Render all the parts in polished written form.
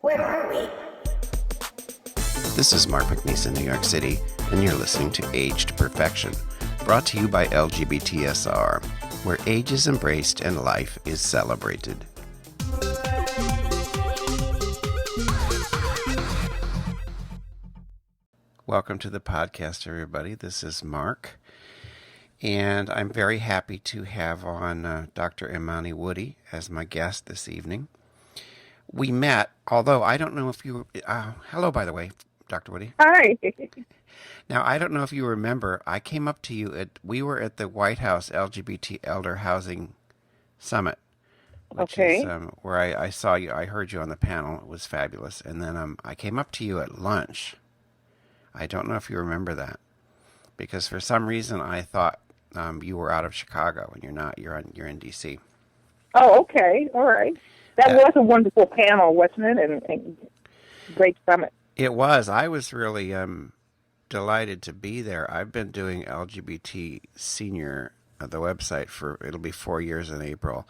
Where are we? This is Mark McNeese in New York City, and you're listening to Age to Perfection, brought to you by LGBTSR, where age is embraced and life is celebrated. Welcome to the podcast, everybody. This is Mark, and I'm very happy to have on Dr. Imani Woody as my guest this evening. We met, although I don't know if you... hello, by the way, Dr. Woody. Hi. Now, I don't know if you remember, I came up to you we were at the White House LGBT Elder Housing Summit, which is where I saw you. I heard you on the panel. It was fabulous. And then I came up to you at lunch. I don't know if you remember that, because for some reason I thought you were out of Chicago, and you're not. You're in DC. Oh, okay. All right. That was a wonderful panel, wasn't it? And great summit. It was. I was really delighted to be there. I've been doing LGBT Senior, the website, it'll be 4 years in April,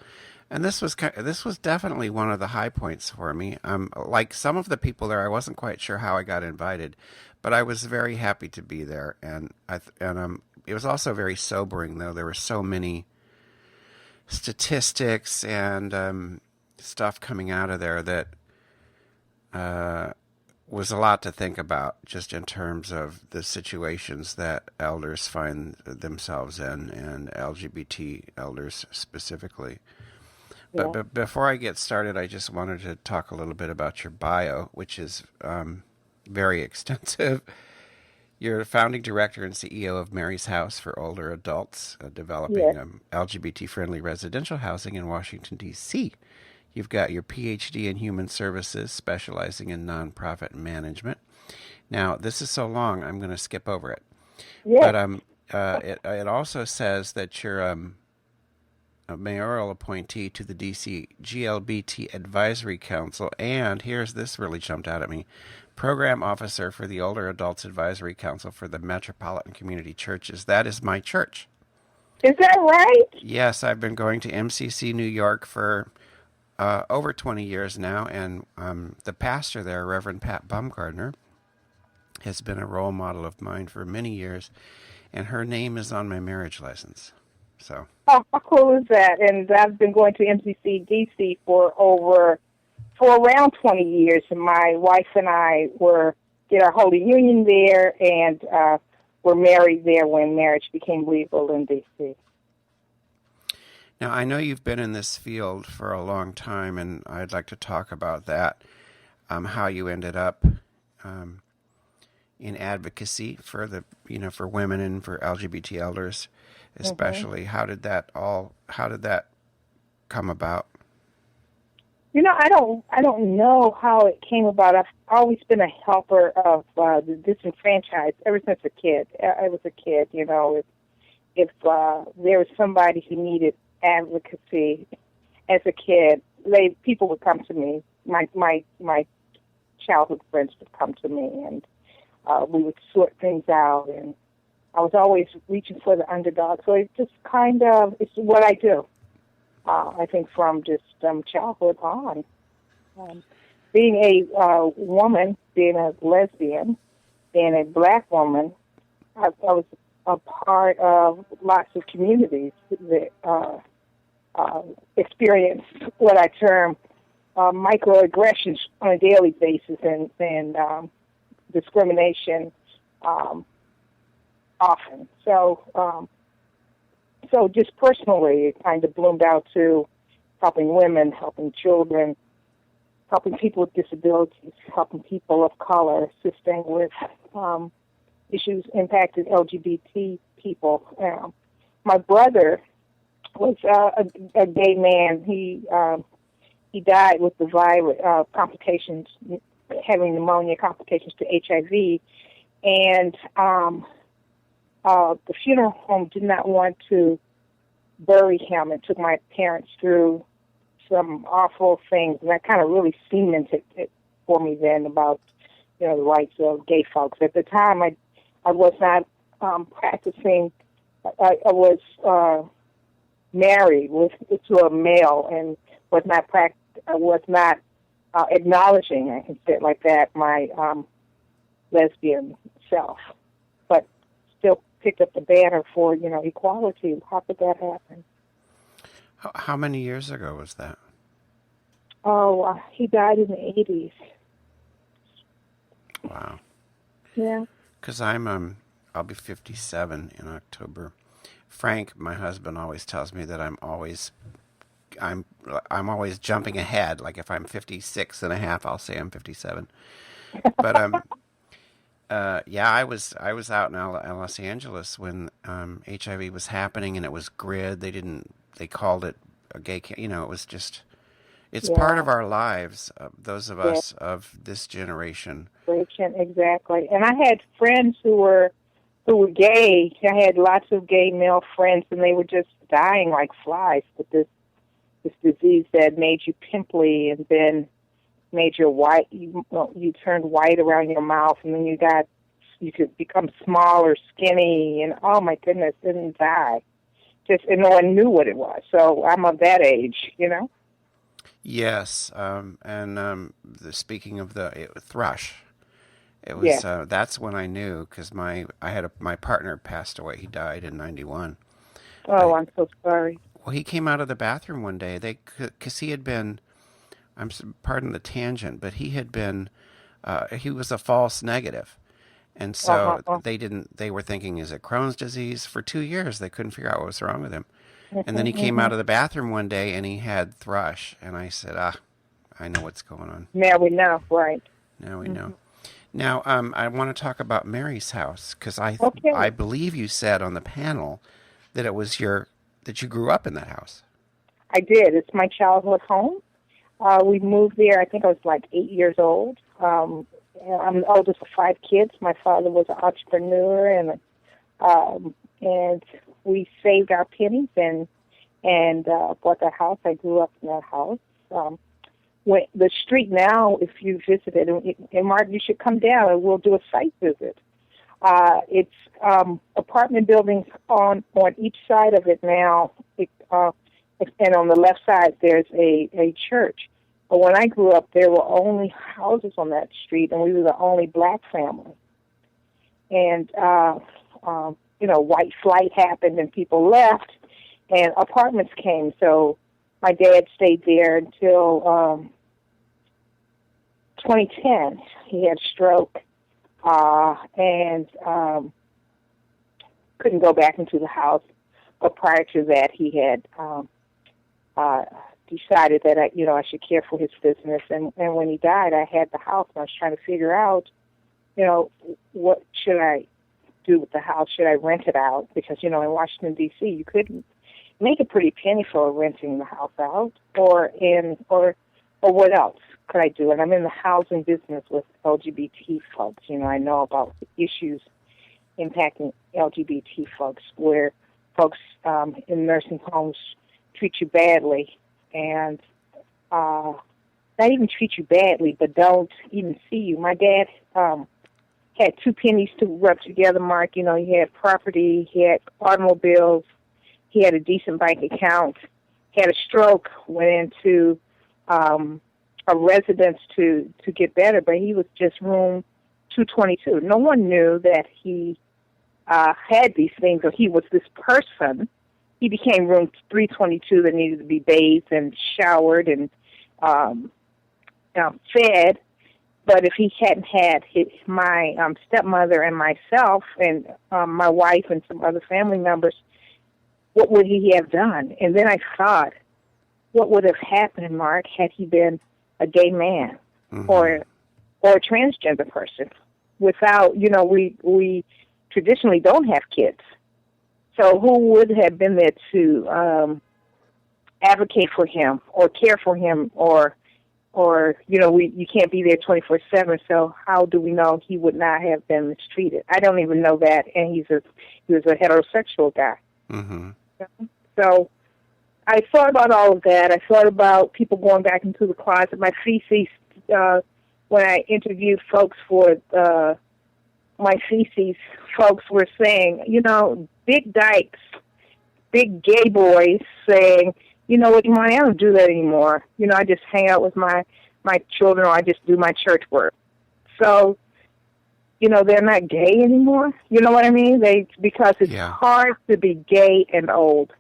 and this was definitely one of the high points for me. Like some of the people there, I wasn't quite sure how I got invited, but I was very happy to be there, and it was also very sobering, though. There were so many statistics and stuff coming out of there that was a lot to think about, just in terms of the situations that elders find themselves in, and LGBT elders specifically. Yeah. But before I get started, I just wanted to talk a little bit about your bio, which is very extensive. You're the founding director and CEO of Mary's House for older adults, developing LGBT-friendly residential housing in Washington, D.C. You've got your PhD in Human Services, specializing in nonprofit management. Now, this is so long, I'm going to skip over it. Yeah. But it also says that you're a mayoral appointee to the DC GLBT Advisory Council, and this really jumped out at me, program officer for the Older Adults Advisory Council for the Metropolitan Community Churches. That is my church. Is that right? Yes, I've been going to MCC New York for over 20 years now, and the pastor there, Reverend Pat Baumgardner, has been a role model of mine for many years, and her name is on my marriage license. So. How cool is that? And I've been going to MCC DC for around 20 years. And my wife and I did our Holy Union there, and were married there when marriage became legal in DC. Now, I know you've been in this field for a long time, and I'd like to talk about that, how you ended up in advocacy for for women and for LGBT elders, especially. How did that come about? I don't know how it came about. I've always been a helper of the disenfranchised ever since a kid. I was a kid, if there was somebody who needed advocacy as a kid, people would come to me. My childhood friends would come to me, and we would sort things out, and I was always reaching for the underdog. So it's just it's what I do. I think from just childhood on. Being a woman, being a lesbian, being a black woman, I was a part of lots of communities that experience what I term microaggressions on a daily basis, and discrimination often. So just personally, it kind of bloomed out to helping women, helping children, helping people with disabilities, helping people of color, assisting with issues impacting LGBT people. My brother was a gay man. He died with the virus complications, having pneumonia complications to HIV, and the funeral home did not want to bury him. It took my parents through some awful things, and that kind of really cemented it for me then about the rights of gay folks. At the time, I was not practicing. I was married to a male, and was not acknowledging, I can say it like that, my lesbian self, but still picked up the banner for, equality. How could that happen? How many years ago was that? Oh, he died in the 80s. Wow. Yeah. Because I'll be 57 in October. Frank, my husband, always tells me that I'm always jumping ahead. Like if I'm 56 and a half, I'll say I'm 57. But yeah, I was out in Los Angeles when HIV was happening, and it was GRID. They called it a gay. It was just. It's part of our lives. Those of us of this generation. Exactly. And I had friends who were gay. I had lots of gay male friends, and they were just dying like flies with this disease that made you pimply, and then made your white. You turned white around your mouth, and then you could become small or skinny, and oh my goodness, didn't die. And no one knew what it was. So I'm of that age, Yes, speaking of the thrush, it was that's when I knew, because my partner passed away. He died in '91. Oh, I'm so sorry. Well, he came out of the bathroom one day. Because he had been, pardon the tangent, but he had been, he was a false negative, and so they were thinking, is it Crohn's disease? For 2 years, they couldn't figure out what was wrong with him. And then he came out of the bathroom one day and he had thrush. And I said, I know what's going on. Now we know, right. Now we know. Now, I want to talk about Mary's house, because I believe you said on the panel that it was that you grew up in that house. I did. It's my childhood home. We moved there, I think I was like 8 years old. I'm the oldest of 5 kids. My father was an entrepreneur, and we saved our pennies and bought the house. I grew up in that house. The street now, if you visit it, and Mark, you should come down and we'll do a site visit. It's apartment buildings on each side of it now, and on the left side there's a church. But when I grew up, there were only houses on that street, and we were the only black family. And white flight happened and people left and apartments came. So my dad stayed there until 2010. He had a stroke and couldn't go back into the house. But prior to that, he had decided that I should care for his business. And when he died, I had the house, and I was trying to figure out, what should I do with the house? Should I rent it out? Because, in Washington, D.C., you couldn't make a pretty penny for renting the house out, or what else could I do? And I'm in the housing business with LGBT folks. I know about the issues impacting LGBT folks, where folks in nursing homes treat you badly, and not even treat you badly, but don't even see you. My dad had 2 pennies to rub together, Mark. He had property, he had automobiles, he had a decent bank account, he had a stroke, went into a residence to get better, but he was just room 222. No one knew that he had these things, or he was this person. He became room 322 that needed to be bathed and showered and fed. But if he hadn't had my stepmother and myself and my wife and some other family members, what would he have done? And then I thought, what would have happened, Mark, had he been a gay man or a transgender person? Without, we traditionally don't have kids. So who would have been there to advocate for him or care for him, or you can't be there 24/7. So how do we know he would not have been mistreated? I don't even know that, and he was a heterosexual guy. Mm-hmm. So I thought about all of that. I thought about people going back into the closet. My thesis, when I interviewed folks for my thesis, folks were saying, big dykes, big gay boys saying, what, Imani, I don't do that anymore. I just hang out with my my children or I just do my church work. So, they're not gay anymore. You know what I mean? Because it's hard to be gay and old.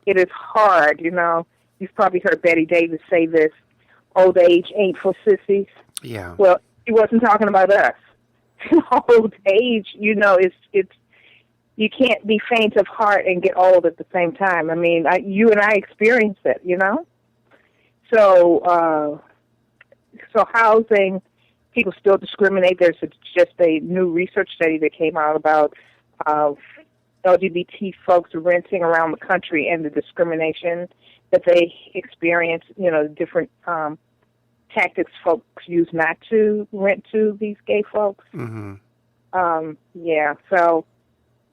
It is hard, You've probably heard Betty Davis say this, old age ain't for sissies. Yeah. Well, he wasn't talking about us. Old age, it's you can't be faint of heart and get old at the same time. I mean, you and I experienced it, So, housing, people still discriminate. There's just a new research study that came out about LGBT folks renting around the country and the discrimination that they experience, different tactics folks use not to rent to these gay folks. Mm-hmm. So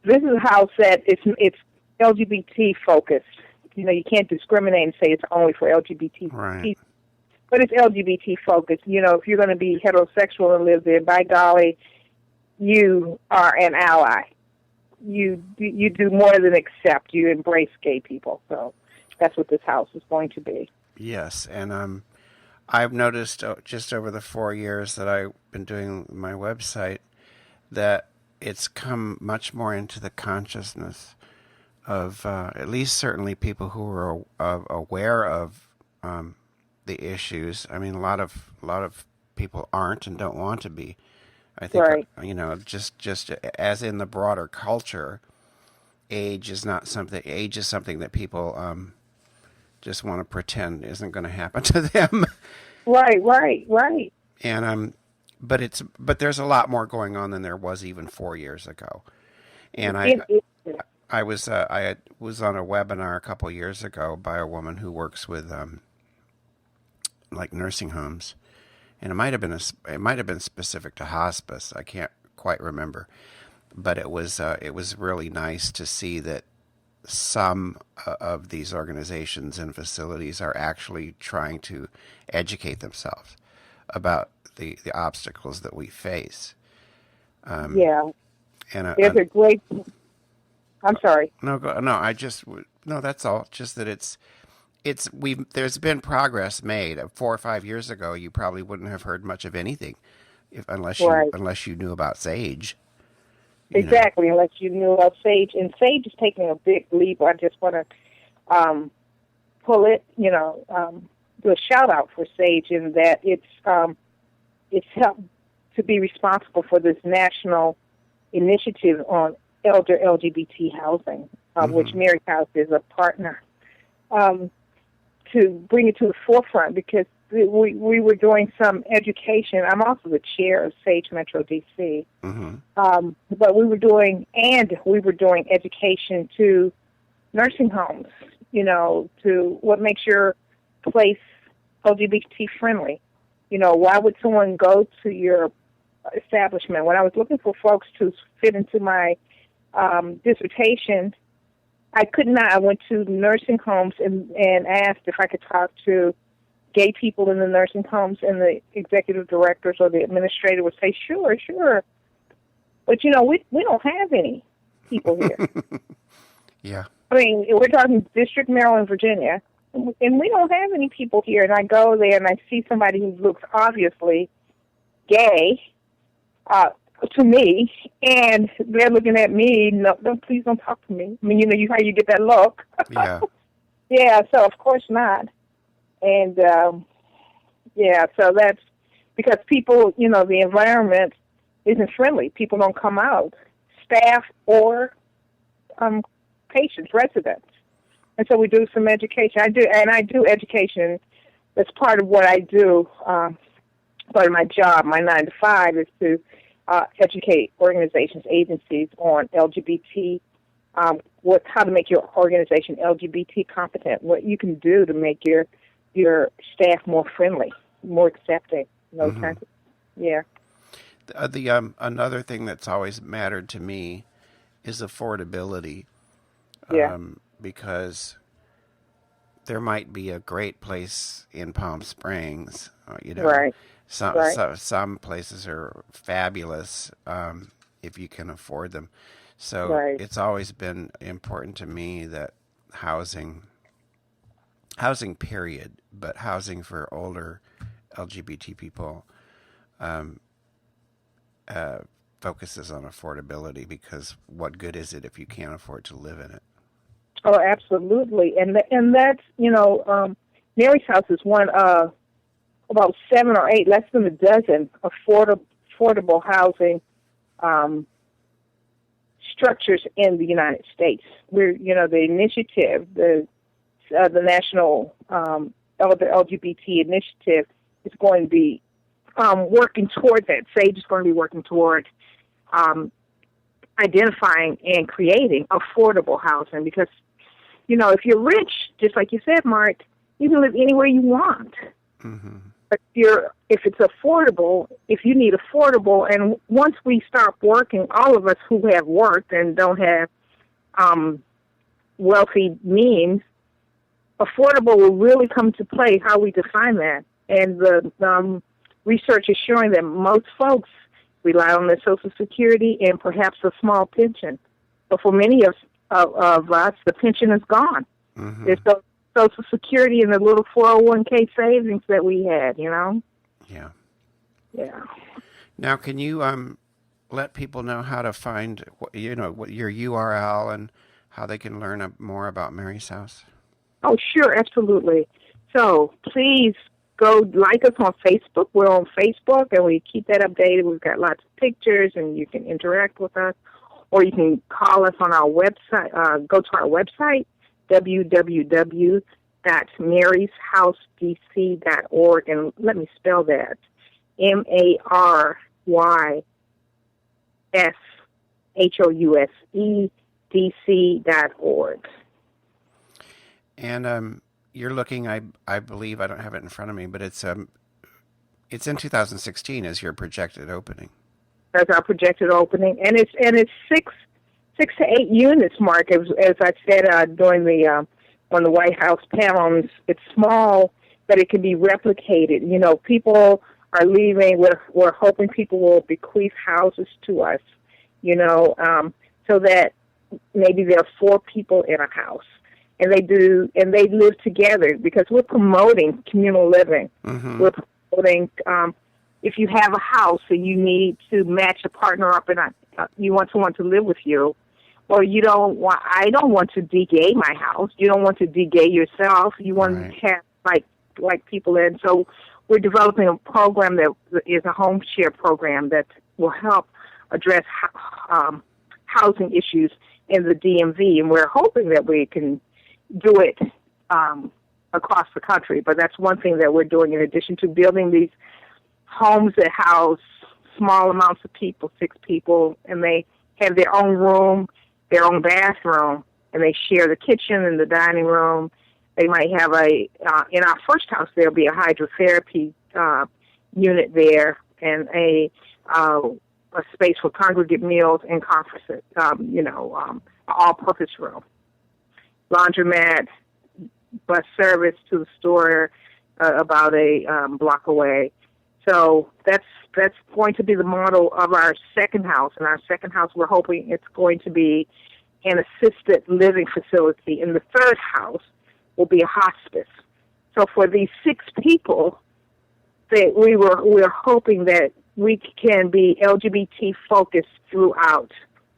this is a house that it's LGBT focused. You can't discriminate and say it's only for LGBT right. people. But it's LGBT focused. If you're going to be heterosexual and live there, by golly, you are an ally. You do more than accept. You embrace gay people. So that's what this house is going to be. Yes, and I've noticed just over the 4 years that I've been doing my website that it's come much more into the consciousness of at least certainly people who are aware of the issues. I mean, a lot of people aren't and don't want to be. I think right. Just as in the broader culture, age is something that people just want to pretend isn't going to happen to them. Right. And but there's a lot more going on than there was even 4 years ago. And I was on a webinar a couple years ago by a woman who works with like nursing homes, and it might have been specific to hospice. I can't quite remember, but it was really nice to see that some of these organizations and facilities are actually trying to educate themselves about the obstacles that we face. And there's a great. I'm sorry. No, that's all. Just that there's been progress made. 4 or 5 years ago, you probably wouldn't have heard much of anything, unless you knew about SAGE. Exactly, unless you knew about SAGE. And SAGE is taking a big leap. I just want to pull it, do a shout out for SAGE in that it's helped to be responsible for this national initiative on elder LGBT housing, which Mary House is a partner, to bring it to the forefront because we were doing some education. I'm also the chair of SAGE Metro DC. Mm-hmm. But we were doing education to nursing homes, to what makes your place LGBT-friendly. Why would someone go to your establishment? When I was looking for folks to fit into my dissertation, I could not. I went to nursing homes and asked if I could talk to gay people in the nursing homes, and the executive directors or the administrator would say, sure. But, we don't have any people here. Yeah. I mean, we're talking District, Maryland, Virginia, and we don't have any people here. And I go there and I see somebody who looks obviously gay to me, and they're looking at me. No, please don't talk to me. I mean, how you get that look. Yeah. Yeah, so of course not. And, so that's because people, the environment isn't friendly. People don't come out, staff or patients, residents. And so we do some education. I do education. That's part of what I do. Part of my job, my 9 to 5, is to educate organizations, agencies on LGBT, how to make your organization LGBT competent, what you can do to make your staff more friendly, more accepting. Kinds of, yeah. The another thing that's always mattered to me is affordability. Because there might be a great place in Palm Springs, Right. Some places are fabulous if you can afford them. So It's always been important to me that housing period, but housing for older LGBT people focuses on affordability, because what good is it if you can't afford to live in it? Oh, absolutely. And that's, Mary's House is one of about 7 or 8, less than a dozen affordable housing structures in the United States. We're, the initiative, the National LGBT Initiative is going to be working toward that. SAGE is going to be working toward identifying and creating affordable housing, because, if you're rich, just like you said, Mark, you can live anywhere you want. Mm-hmm. But if it's affordable, if you need affordable, and once we start working, all of us who have worked and don't have wealthy means, affordable will really come to play, how we define that. And the research is showing that most folks rely on their Social Security and perhaps a small pension. But for many of us, the pension is gone. Mm-hmm. There's no Social Security and the little 401k savings that we had, Yeah. Yeah. Now, can you let people know how to find, what your URL and how they can learn more about Mary's House? Oh, sure, absolutely. So please go like us on Facebook. We're on Facebook, and we keep that updated. We've got lots of pictures, and you can interact with us. Or you can call us on our website. Go to our website, www.maryshousedc.org, and let me spell that, MaryShousedC.org. And you're looking, I believe, I don't have it in front of me, but it's in 2016 as your projected opening. That's our projected opening, and it's 6 to 8 units, Mark. As I said during the on the White House panel, it's small, but it can be replicated. People are leaving. We're hoping people will bequeath houses to us, so that maybe there are 4 people in a house, and they live together, because we're promoting communal living. Mm-hmm. We're promoting. If you have a house and you need to match a partner up, and you want someone to live with you, or I don't want to de-gay my house. You don't want to de-gay yourself. You want Right. to have like people in. So we're developing a program that is a home share program that will help address housing issues in the DMV, and we're hoping that we can do it across the country. But that's one thing that we're doing in addition to building these homes that house small amounts of people, 6 people, and they have their own room, their own bathroom, and they share the kitchen and the dining room. They might have in our first house, there'll be a hydrotherapy unit there, and a space for congregate meals and conferences, all-purpose room. Laundromat, bus service to the store about a block away. So that's going to be the model of our second house. In our second house, we're hoping it's going to be an assisted living facility. And the third house will be a hospice. So for these 6 people, that we're hoping that we can be LGBT focused throughout,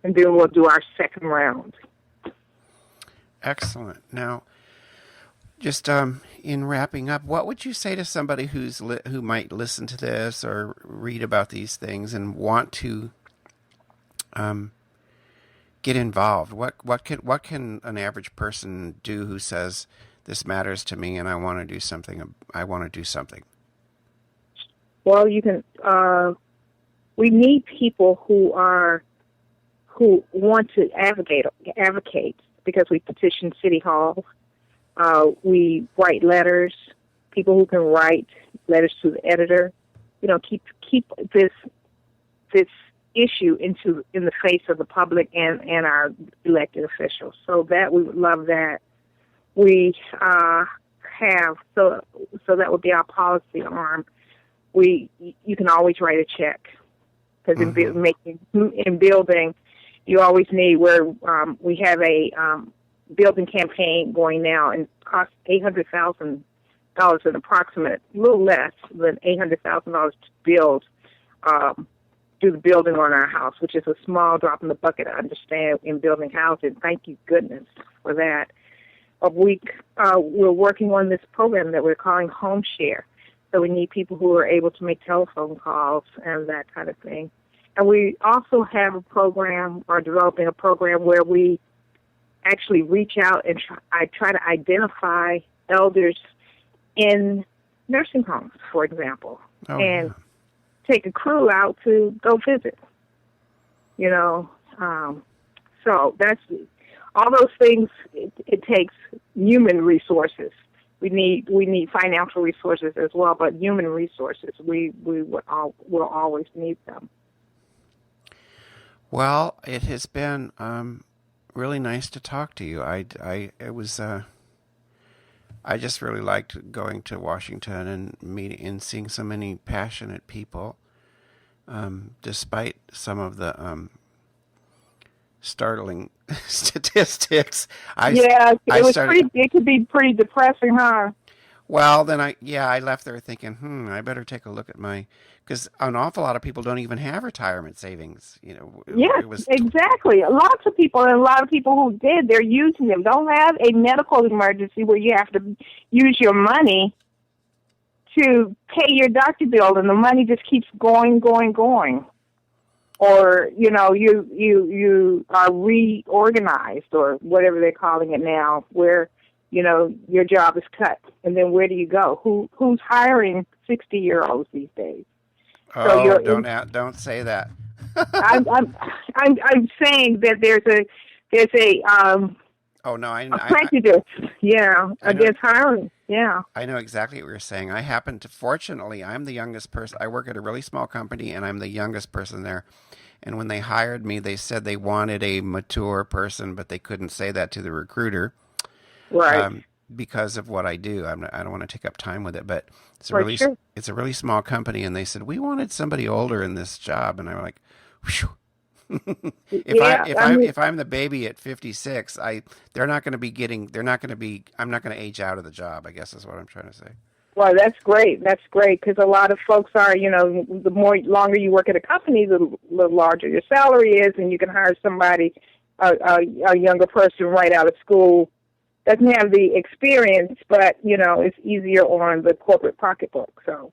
and then we'll do our second round. Excellent. Now, just in wrapping up, what would you say to somebody who might listen to this or read about these things and want to get involved? What can an average person do who says, this matters to me and I want to do something? Well, you can. We need people who want to advocate, because we petition City Hall. We write letters. People who can write letters to the editor. Keep this issue in the face of the public and our elected officials. So that we would love that. We have so that would be our policy arm. You can always write a check, because in building, you always need we have a building campaign going now, and it costs $800,000 an approximate, a little less than $800,000 to build, do the building on our house, which is a small drop in the bucket, I understand, in building housing. Thank you goodness for that. We're working on this program that we're calling Home Share. So we need people who are able to make telephone calls and that kind of thing. And we also have a program, or developing a program, where we actually reach out and try to identify elders in nursing homes, for example, and take a crew out to go visit. So that's all those things. It takes human resources. We need financial resources as well, but human resources, we will always need them. Well, it has been really nice to talk to you. I just really liked going to Washington and meeting and seeing so many passionate people, despite some of the startling statistics. It could be pretty depressing, huh? Well, then I left there thinking, I better take a look at because an awful lot of people don't even have retirement savings. Yes, exactly. Lots of people, and a lot of people who did, they're using them. Don't have a medical emergency where you have to use your money to pay your doctor bill, and the money just keeps going. Or, you are reorganized, or whatever they're calling it now, where, your job is cut. And then where do you go? Who's hiring 60-year-olds these days? Oh, so don't say that. I'm saying that there's a prejudice, against hiring. Yeah. I know exactly what you're saying. Fortunately, I'm the youngest person. I work at a really small company, and I'm the youngest person there. And when they hired me, they said they wanted a mature person, but they couldn't say that to the recruiter. Right. Because of what I do. I don't want to take up time with it, but it's a really small company, and they said, we wanted somebody older in this job. And I'm like, whew. If I'm the baby at 56, I'm not going to age out of the job, I guess is what I'm trying to say. Well, that's great. That's great, because a lot of folks are, the longer you work at a company, the larger your salary is, and you can hire somebody, a younger person right out of school, doesn't have the experience, but, it's easier on the corporate pocketbook. So,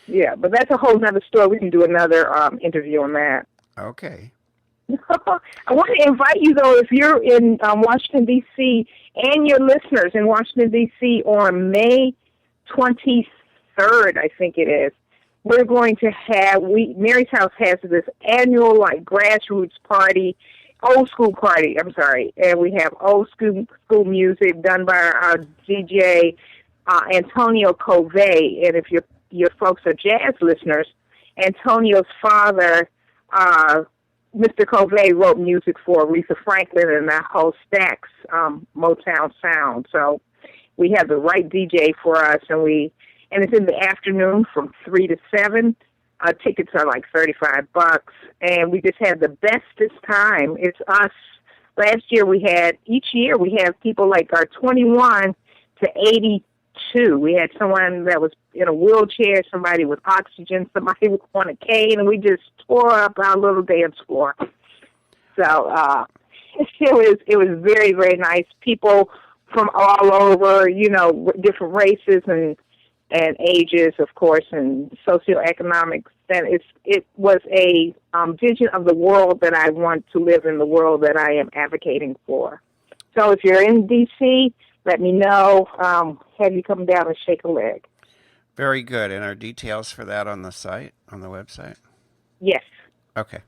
yeah, but that's a whole nother story. We can do another interview on that. Okay. I want to invite you, though, if you're in Washington, D.C., and your listeners in Washington, D.C. on May 23rd, I think it is, we're going to have, Mary's House has this annual, grassroots party, old school party, and we have old school music done by our DJ, Antonio Covey, and if your folks are jazz listeners, Antonio's father, Mr. Covey, wrote music for Aretha Franklin and that whole Stax Motown sound. So we have the right DJ for us, and it's in the afternoon from 3 to 7. Tickets are like $35, and we just had the bestest time. It's us. Each year we have people like our 21 to 82. We had someone that was in a wheelchair, somebody with oxygen, somebody on a cane, and we just tore up our little dance floor. So it was very, very nice. People from all over, different races and ages, of course, and socioeconomics. And it was a vision of the world that I want to live in, the world that I am advocating for. So if you're in D.C., let me know. Have you come down and shake a leg. Very good. And are details for that on the site, on the website? Yes. Okay.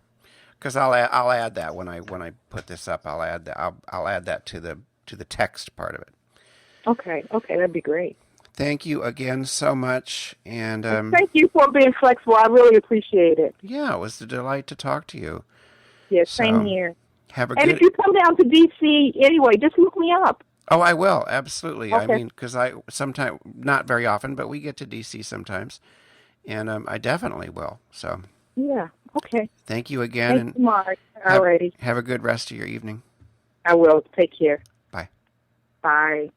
Because I'll add that when I put this up. I'll add that to the text part of it. Okay, that'd be great. Thank you again so much, and thank you for being flexible. I really appreciate it. Yeah, it was a delight to talk to you. Yes, same here. And if you come down to DC anyway, just look me up. Oh, I will, absolutely. Okay. I mean, because sometimes, not very often, but we get to DC sometimes, and I definitely will. So. Yeah. Okay. Thank you again. Thank you, Mark. Alrighty. Have a good rest of your evening. I will. Take care. Bye. Bye.